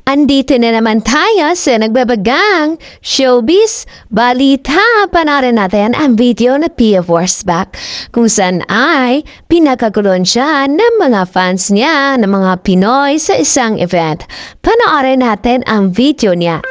Andito na naman tayo sa nagbabagang showbiz balita. Panarin natin ang video na Pia Worsback kung saan ay pinagkaguloan siya ng mga fans niya ng mga Pinoy sa isang event. Panoorin natin ang video niya.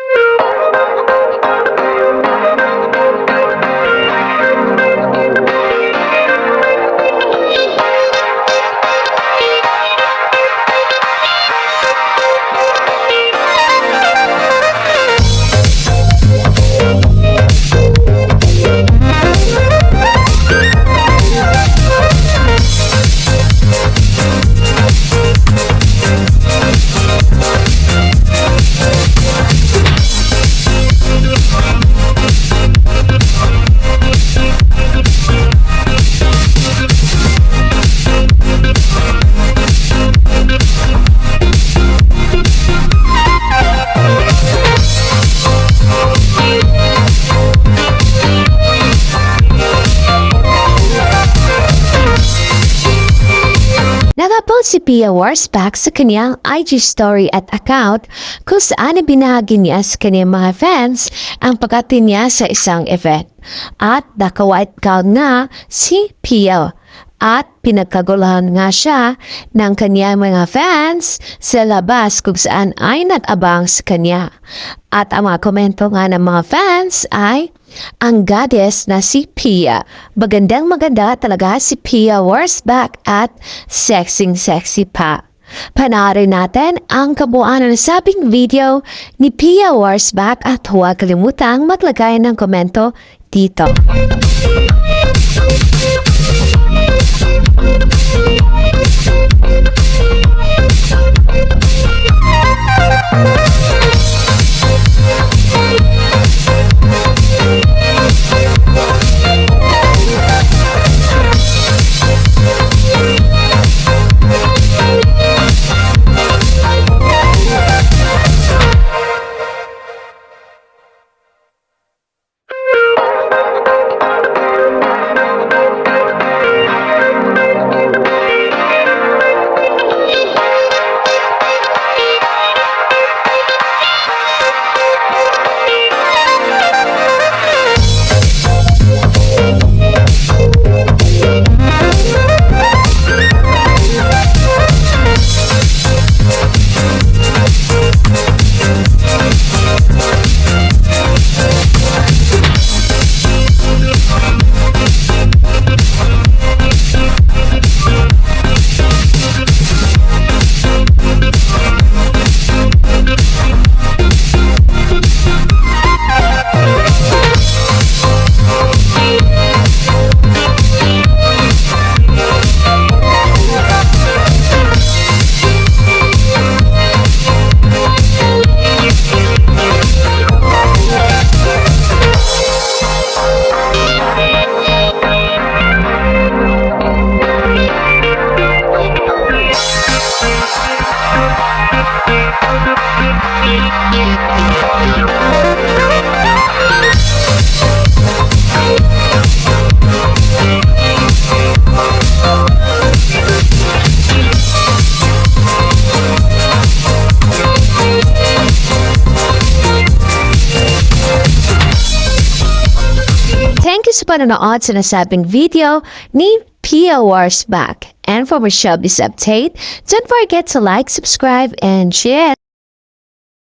Nag-post si Pia Worsback sa kanyang IG story at account kung saan ibinahagi niya sa kanyang mga fans ang pagdating niya sa isang event. At naka-white gown nga si Pia. At pinagkaguluhan nga siya ng kanyang mga fans sa labas kung saan ay nag-abang sa kanya. At ang mga komento nga ng mga fans ay ang goddess na si Pia. Magandang maganda talaga si Pia Worsback at sexy pa. Panoorin natin ang kabuuan ng sabing video ni Pia Worsback at huwag kalimutang maglagay ng komento dito. Thank you sa panonood sa nasabing video ni Pia Worsback. And for more showbiz update, don't forget to like, subscribe, and share.